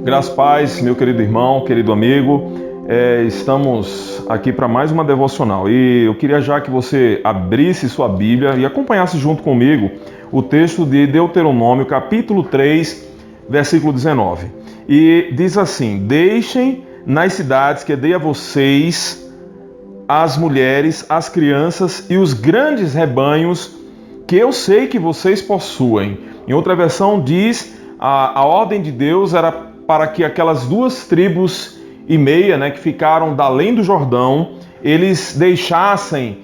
Graças a paz, meu querido irmão, querido amigo, estamos aqui para mais uma devocional e eu queria já que você abrisse sua Bíblia e acompanhasse junto comigo o texto de Deuteronômio, capítulo 3, versículo 19. E diz assim: deixem nas cidades que dei a vocês as mulheres, as crianças e os grandes rebanhos que eu sei que vocês possuem. Em outra versão diz, a ordem de Deus era para que aquelas 2,5 tribos, que ficaram da além do Jordão, eles deixassem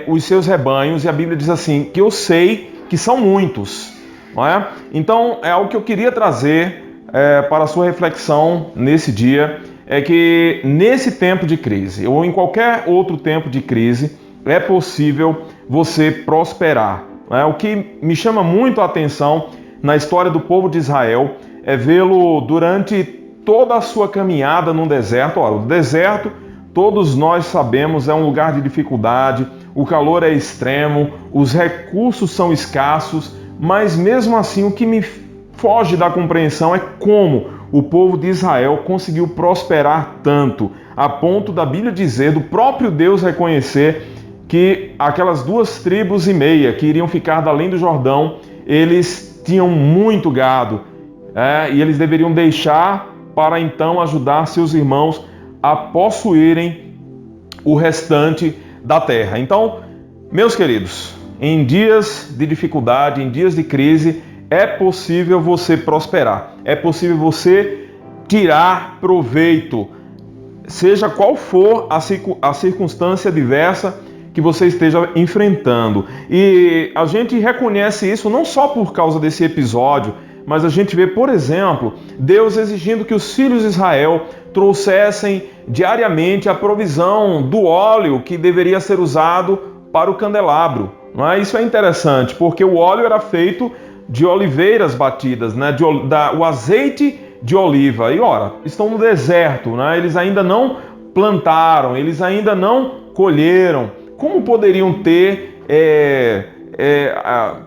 os seus rebanhos, e a Bíblia diz assim, que eu sei que são muitos, não é? Então, é algo que eu queria trazer para a sua reflexão nesse dia, é que nesse tempo de crise, ou em qualquer outro tempo de crise, é possível você prosperar. Não é? O que me chama muito a atenção na história do povo de Israel é vê-lo durante toda a sua caminhada no deserto. Olha, o deserto, todos nós sabemos, é um lugar de dificuldade, o calor é extremo, os recursos são escassos, mas mesmo assim o que me foge da compreensão é como o povo de Israel conseguiu prosperar tanto, a ponto da Bíblia dizer, do próprio Deus reconhecer que aquelas 2,5 tribos que iriam ficar da além do Jordão, eles tinham muito gado, e eles deveriam deixar para então ajudar seus irmãos a possuírem o restante da terra. Então, meus queridos, em dias de dificuldade, em dias de crise, é possível você prosperar, é possível você tirar proveito, seja qual for a circunstância adversa que você esteja enfrentando. E a gente reconhece isso não só por causa desse episódio, mas a gente vê, por exemplo, Deus exigindo que os filhos de Israel trouxessem diariamente a provisão do óleo que deveria ser usado para o candelabro. Não é? Isso é interessante, porque o óleo era feito de oliveiras batidas, o azeite de oliva. E ora, estão no deserto, eles ainda não plantaram, eles ainda não colheram. Como poderiam ter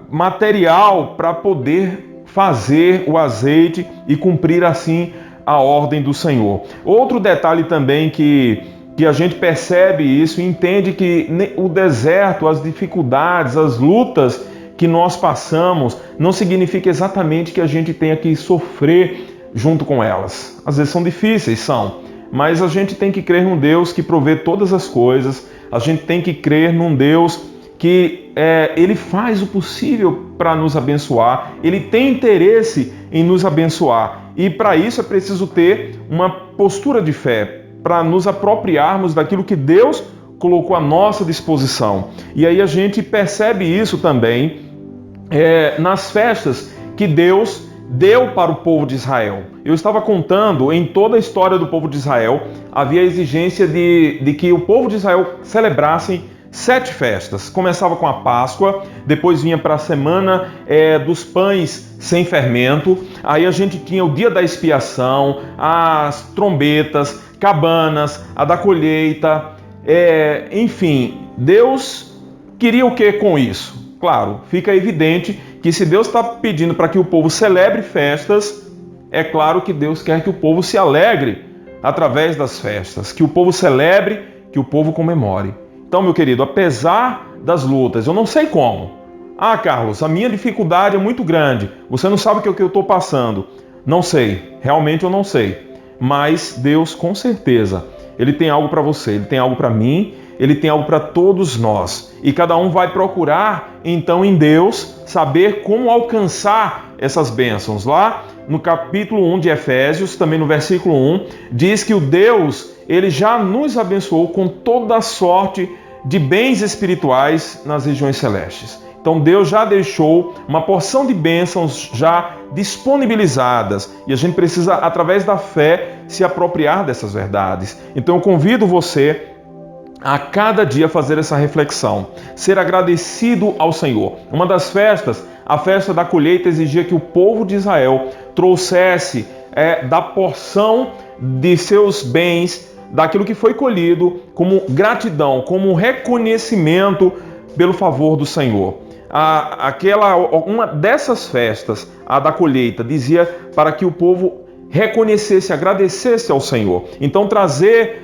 material para poder fazer o azeite e cumprir assim a ordem do Senhor? Outro detalhe também que a gente percebe isso e entende que o deserto, as dificuldades, as lutas que nós passamos, não significa exatamente que a gente tenha que sofrer junto com elas. Às vezes são difíceis, mas a gente tem que crer num Deus que provê todas as coisas, a gente tem que crer num Deus que Ele faz o possível para nos abençoar, Ele tem interesse em nos abençoar. E para isso é preciso ter uma postura de fé, para nos apropriarmos daquilo que Deus colocou à nossa disposição. E aí a gente percebe isso também nas festas que Deus deu para o povo de Israel. Eu estava contando, em toda a história do povo de Israel, havia a exigência de que o povo de Israel celebrassem 7 festas. Começava com a Páscoa, depois vinha para a semana dos pães sem fermento, aí a gente tinha o dia da expiação, as trombetas, cabanas, a da colheita, enfim, Deus queria o que com isso? Claro, fica evidente que se Deus está pedindo para que o povo celebre festas, é claro que Deus quer que o povo se alegre através das festas, que o povo celebre, que o povo comemore. Então, meu querido, apesar das lutas, eu não sei como. Ah, Carlos, a minha dificuldade é muito grande, você não sabe o que eu estou passando. Não sei, realmente eu não sei. Mas Deus, com certeza, Ele tem algo para você, Ele tem algo para mim, Ele tem algo para todos nós. E cada um vai procurar, então, em Deus, saber como alcançar essas bênçãos. Lá no capítulo 1 de Efésios, também no versículo 1, diz que o Deus, Ele já nos abençoou com toda a sorte de bens espirituais nas regiões celestes. Então Deus já deixou uma porção de bênçãos já disponibilizadas e a gente precisa, através da fé, se apropriar dessas verdades. Então eu convido você a cada dia fazer essa reflexão, ser agradecido ao Senhor. Uma das festas, a festa da colheita, exigia que o povo de Israel trouxesse da porção de seus bens, daquilo que foi colhido, como gratidão, como reconhecimento pelo favor do Senhor. Uma dessas festas, a da colheita, dizia para que o povo reconhecesse, agradecesse ao Senhor. Então trazer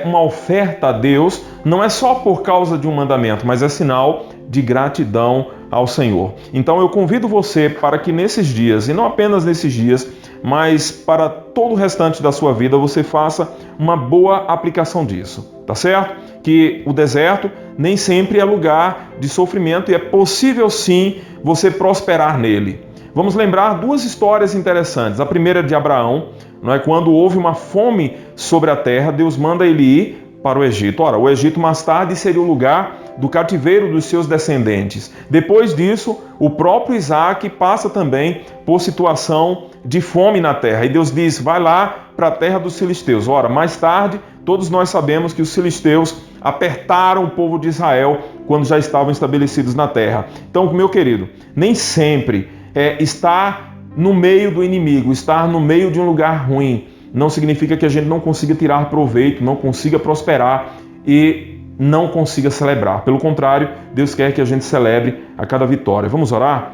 uma oferta a Deus não é só por causa de um mandamento, mas é sinal de gratidão ao Senhor. Então eu convido você para que nesses dias, e não apenas nesses dias, mas para todo o restante da sua vida, você faça uma boa aplicação disso, tá certo? Que o deserto nem sempre é lugar de sofrimento e é possível sim você prosperar nele. Vamos lembrar duas histórias interessantes. A primeira é de Abraão, não é? Quando houve uma fome sobre a terra, Deus manda ele ir para o Egito. Ora, o Egito mais tarde seria o lugar do cativeiro dos seus descendentes. Depois disso, o próprio Isaac passa também por situação de fome na terra. E Deus diz, vai lá para a terra dos filisteus. Ora, mais tarde, todos nós sabemos que os filisteus apertaram o povo de Israel quando já estavam estabelecidos na terra. Então, meu querido, nem sempre estar no meio do inimigo, estar no meio de um lugar ruim, não significa que a gente não consiga tirar proveito, não consiga prosperar e não consiga celebrar. Pelo contrário, Deus quer que a gente celebre a cada vitória. Vamos orar?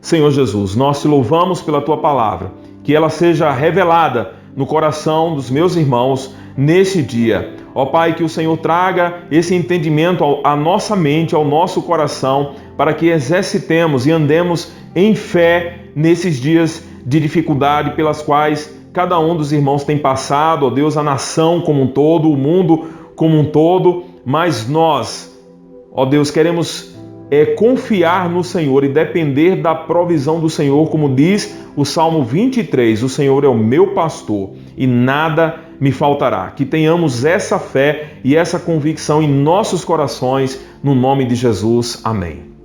Senhor Jesus, nós te louvamos pela tua palavra, que ela seja revelada no coração dos meus irmãos nesse dia. Ó Pai, que o Senhor traga esse entendimento à nossa mente, ao nosso coração, para que exercitemos e andemos em fé nesses dias de dificuldade pelas quais cada um dos irmãos tem passado, ó Deus, a nação como um todo, o mundo como um todo, mas nós, ó Deus, queremos confiar no Senhor e depender da provisão do Senhor, como diz o Salmo 23, o Senhor é o meu pastor e nada me faltará. Que tenhamos essa fé e essa convicção em nossos corações, no nome de Jesus. Amém.